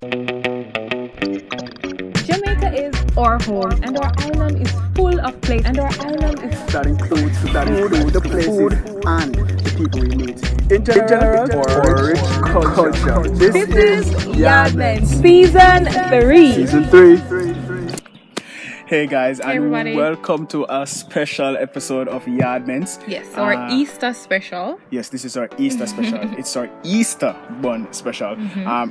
Jamaica is our home, and our island is full of places. That includes the places and the people we meet. In general, for rich culture. This is YaadMentz Season 3. Season 3. Hey guys, and everybody. Welcome to a special episode of YaadMentz. Yes, our Easter special. Yes, this is our Easter special. It's our Easter Bun special.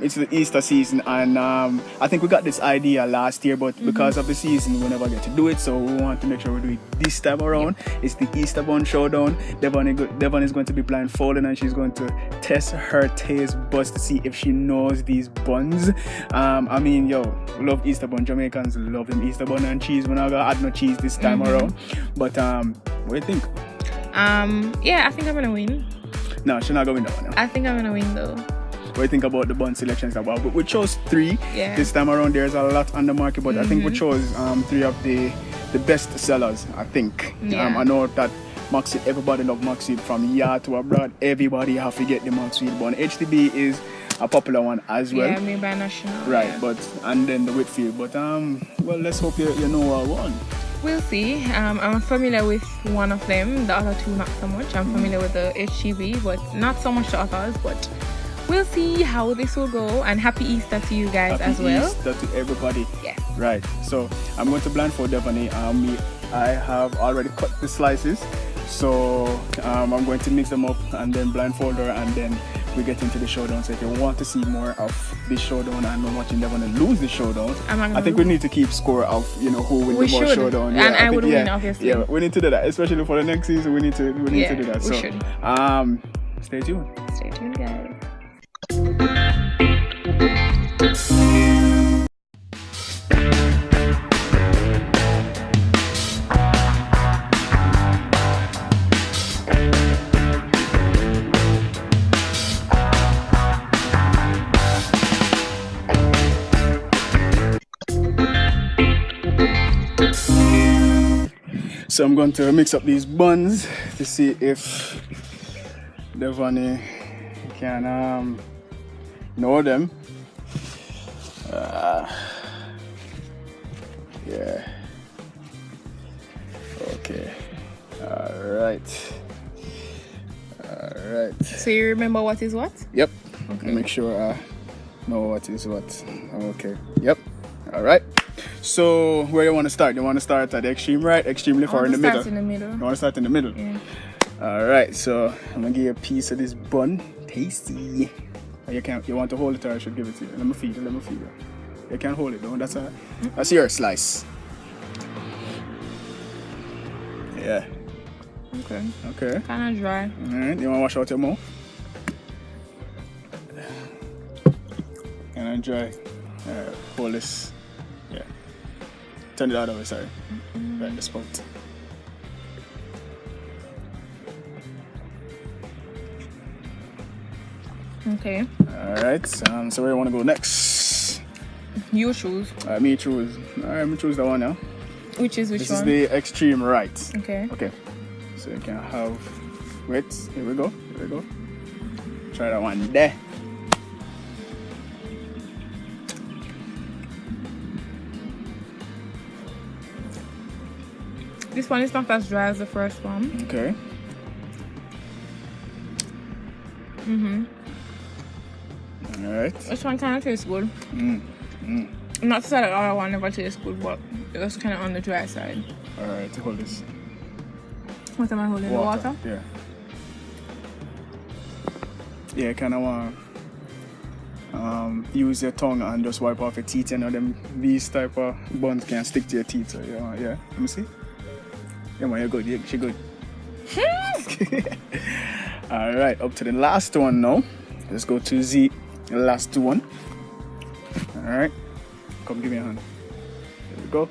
It's the Easter season, and I think we got this idea last year, but because of the season, we never get to do it. So we want to make sure we do it this time around. It's the Easter Bun Showdown. Devon is going to be blindfolded, and she's going to test her taste buds to see if she knows these buns. I mean, we love Easter bun. Jamaicans love them Easter bun and cheese. We're not gonna add no cheese this time around. But what do you think? Yeah, I think I'm gonna win. No, she's not gonna win that one. No. I think I'm gonna win though. What do you think about the bun selections? But we chose 3 this time around. There's a lot on the market, but I think we chose 3 of the best sellers. I think. I know that Maxi, everybody love Maxi from yard to abroad. Everybody have to get the Maxi bun. HTB is a popular one as well. Yeah, maybe by national. Right, yeah. and then the Whitfield. But well, let's hope you know what one. We'll see. I'm familiar with one of them. The other 2 not so much. I'm familiar with the HGB, but not so much the others. But we'll see how this will go. And happy Easter to you guys as well. Happy Easter to everybody. Yes. Right. So I'm going to blindfold Devon. I have already cut the slices. So I'm going to mix them up and then blindfold her, and then we get into the showdown. So if you want to see more of this showdown and not watching Devon lose the showdown, I think we need to keep score of who wins the more showdown. Yeah, and I would win, obviously. Yeah, we need to do that, especially for the next season. We need to do that. We should. Stay tuned. Stay tuned, guys. So I'm going to mix up these buns to see if Devon can know them. Yeah. Okay. Alright. So you remember what is what? Yep. Okay. Make sure I know what is what. Okay. Yep. Alright. So where you want to start? You want to start at the extreme right, extreme left, or in the middle? In the middle. You want to start in the middle? Yeah. Alright, so I'm gonna give you a piece of this bun. Tasty. You want to hold it, or I should give it to you? Let me feed you. You can't hold it though. That's your slice. Yeah. Okay. Kinda dry. Alright, you wanna wash out your mouth? Kinda dry. Alright, hold this. Yeah. Turn it the other way, sorry. Right, the spot. Okay. Alright, so where you want to go next? You choose. Me choose. Alright, me choose the one now. Which one? This is the extreme right. Okay. So you can have. Wait, here we go. Try that one there. This one is not as dry as the first one. Okay. Alright. This one kind of tastes good. Not to say that the other one never tastes good, but it was kind of on the dry side. Alright, hold this. What am I holding? The water? Yeah. Yeah, kind of want use your tongue and just wipe off your teeth. These type of buns can stick to your teeth. So yeah. Let me see. Yeah, man, you're good. She good. Alright, up to the last one now. Let's go to the last one. Alright. Come, give me a hand. There we go.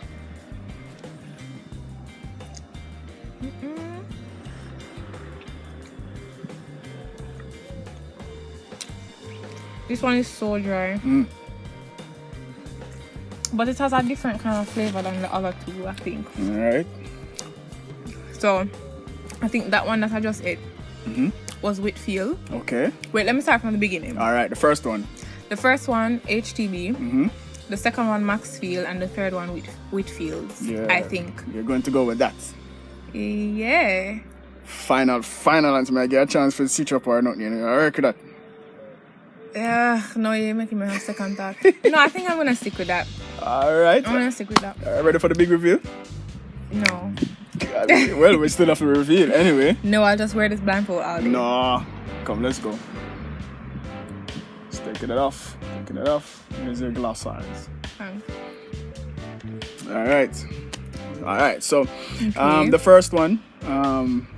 This one is so dry. But it has a different kind of flavor than the other 2, I think. Alright. So, I think that one that I just ate was Whitfield. Okay. Wait, let me start from the beginning. Alright, the first one. The first one, HTB. The second one, Maxfield, and the third one, Whitfields. Yeah. I think. You're going to go with that. Yeah. Final answer. I get a chance for the switch up or nothing. You know, I reckon that. Yeah, no, you're making me have second thought. No, I think I'm gonna stick with that. Alright. I'm gonna stick with that. Ready for the big reveal? No. Well, we still have to reveal anyway. No, I'll just wear this blindfold all day. No. Come, let's go. Just taking it off. Here's your glass size. Thanks. Alright, so Okay. the first one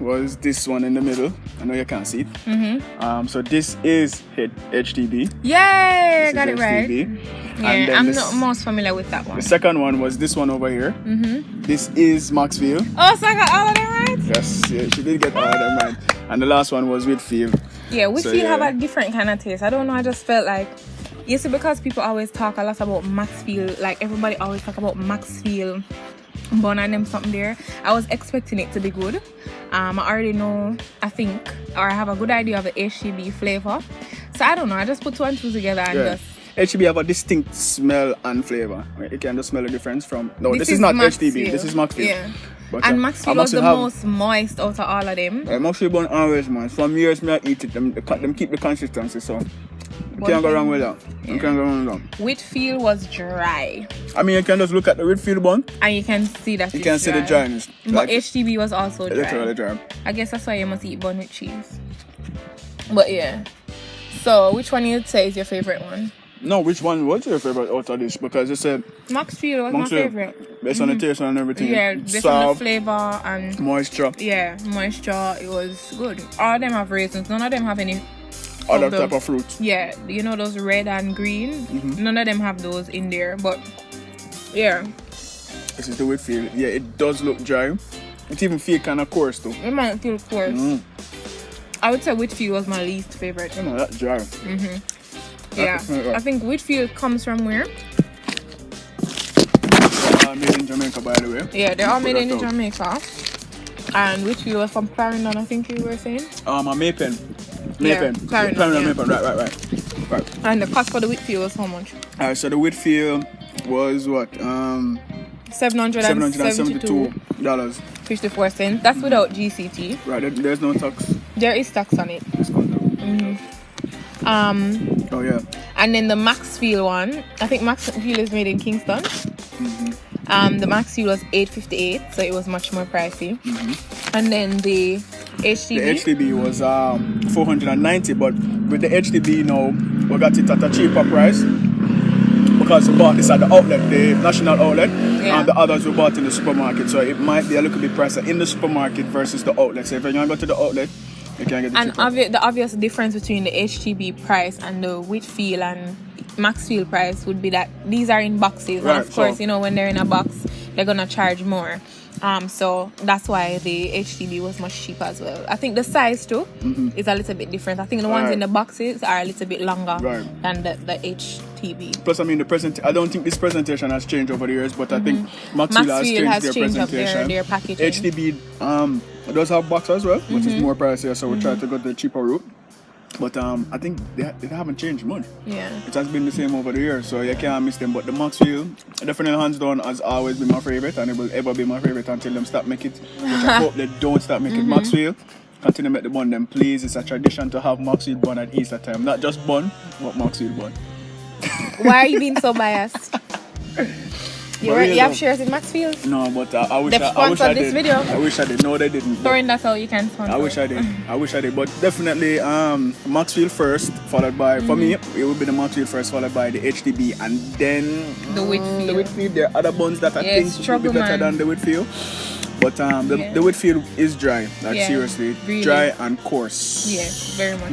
was this one in the middle. I know you can't see it. So this is HTB. Yay! I This got is it right. HTB. Yeah, And then I'm this- not most familiar with that one. The second one was this one over here. This is Maxfield. Oh, so I got all of them right? Yes, yeah, she did get all of them right. And the last one was Whitfield. Yeah, Whitfield So, yeah. have a different kind of taste. I don't know, I just felt like, you see, because people always talk a lot about Maxfield, like everybody always talk about Maxfield bun and them something there. I was expecting it to be good. I already know, I think, or I have a good idea of the HTB flavor. So I don't know, I just put two and two together and Yeah. just... HTB have a distinct smell and flavor. You can just smell the difference from... No, this is is not Maxfield. HTB. This is Maxfield. Yeah. But, And Maxfield was the have- most moist out of all of them. Maxfield bun always, man. From years me I eat it. Them keep the consistency, so... You can't go wrong with that. You can't go wrong with that. Whitfield was dry. I mean, you can just look at the Whitfield bun. And you can see that You it's can see the dry. dryness. But Like, HTB was also literally dry. dry. I guess that's why you must eat bun with cheese. But yeah. So which one you'd say is your favorite one? No, which one was your favorite out of this? Because you said Maxfield was Maxfield, my favorite. based on the taste and everything. Yeah, based on the Soft, flavor and moisture, yeah, moisture. It was good. All of them have raisins. None of them have any other the- type of fruits. Yeah, you know those red and green. None of them have those in there. But yeah, This is the Whitfield. Yeah, it does look dry. It even feel kind of coarse though. it might feel coarse. I would say Whitfield was my least favorite. You know, that's dry. Yeah, right. I think Whitfield comes from where? Made in Jamaica, by the way. Yeah, they're all Put made that in out. Jamaica. And Whitfield was from Clarendon, I think you were saying. A Maypen. Yeah, Maypen. Clarendon, yeah. Maypen. Right. And the cost for the Whitfield was how much? Alright, so the Whitfield was what? $772.54. $772. That's without GCT. Right, there's no tax. There is tax on it. Oh yeah. And then the Maxfield one, I think Maxfield is made in Kingston. The Maxfield was $8.58, so it was much more pricey. And then the HTB. The HTB was $490, but with the HTB now, we got it at a cheaper price because we bought this at the outlet, the national outlet, Yeah. and the others we bought in the supermarket. So it might be a little bit pricier in the supermarket versus the outlet. So if you're going to go to the outlet, you can get it And cheaper. the obvious difference between the HTB price and the Whitfield and Maxfield price would be that these are in boxes. Right, And of course, so- you know, when they're in a box, they're gonna charge more. So that's why the HTB was much cheaper as well. I think the size too is a little bit different. I think the ones Right. in the boxes are a little bit longer Right. than the HTB. Plus, I mean, I don't think this presentation has changed over the years, but I think Maxfield has changed their up presentation. their packaging. HDB does have box as well, which is more pricier, so we try to go the cheaper route. But I think they haven't changed much. Yeah. It has been the same over the years, so you can't miss them. But the Maxfield, definitely hands down, has always been my favorite, and it will ever be my favorite until them stop making it. Which I hope they don't stop making Maxfield. Continue to make the bun them, please. It's a tradition to have Maxfield bun at Easter time. Not just bun, but Maxfield bun. Why are you being so biased? You have shares in Maxfield? No, but I wish They've I sponsored did. this video. I wish I did. No, they didn't. but Throwing that out, you can sponsor. I wish I did. But definitely Maxfield first, followed by, for me, it would be the Maxfield first, followed by the HDB, and then The Whitfield. The Whitfield. There are other buns that I Yeah, think would be struggle, better man. than the Whitfield. But the Whitfield is dry. Like Yeah, seriously, really. dry and coarse. Yes, very much.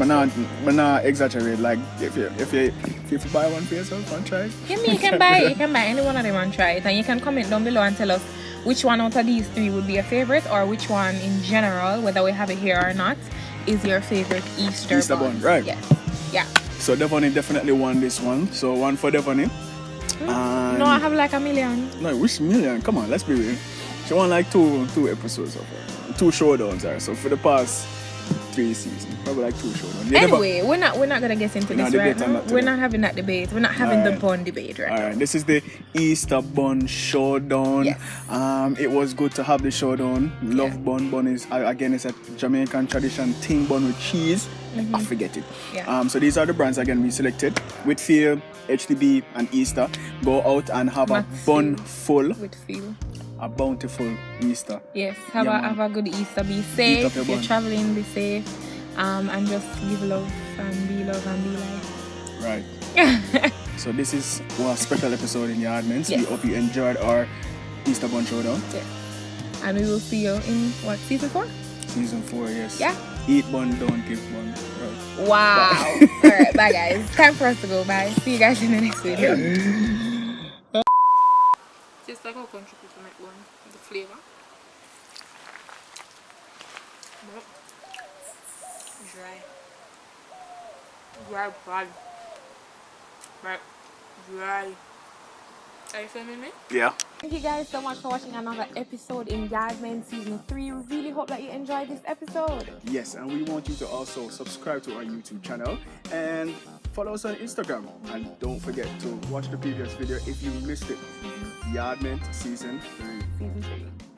But not exaggerate. Like if you buy one for yourself and try it. Yeah, you can buy any one of them and try it, and you can comment down below and tell us which one out of these three would be a favorite, or which one in general, whether we have it here or not, is your favorite Easter bun, right? Yes. Yeah. So Devoni definitely won this one. So one for Devoni. No, I have like a million. No, which million? Come on, let's be real. She won like two episodes of her. 2 showdowns. So for the past 3 seasons, probably like 2 showdowns. Anyway, we're not gonna get into this right now. We're not having that debate. We're not having the bun debate right now. Alright, this is the Easter Bun Showdown. Yes. It was good to have the showdown. Love bun. Bun is again, it's a Jamaican tradition thing, bun with cheese. I forget it. Yeah. So these are the brands again we selected: Whitfield, HTB, and Easter. Go out and have a bun full. Whitfield. A bountiful Easter. Yes, have a good Easter. Be safe if you're traveling. Be safe, and just give love and be life. Right. So this is our special episode in YaadMentz. Yes. We hope you enjoyed our Easter Bun Showdown. Yes. And we will see you in what, season 4? Season 4, yes. Yeah. Eat bun, don't give bun. Right. Wow. All right, bye guys. It's time for us to go. Bye. See you guys in the next video. Just like how country people make one, the flavor. Dry. Dry bad. Right. Dry. Are you filming me? Yeah. Thank you guys so much for watching another episode in YaadMentz season 3. We really hope that you enjoyed this episode. Yes, and we want you to also subscribe to our YouTube channel and follow us on Instagram. And don't forget to watch the previous video if you missed it. YaadMentz season 3. Season 3.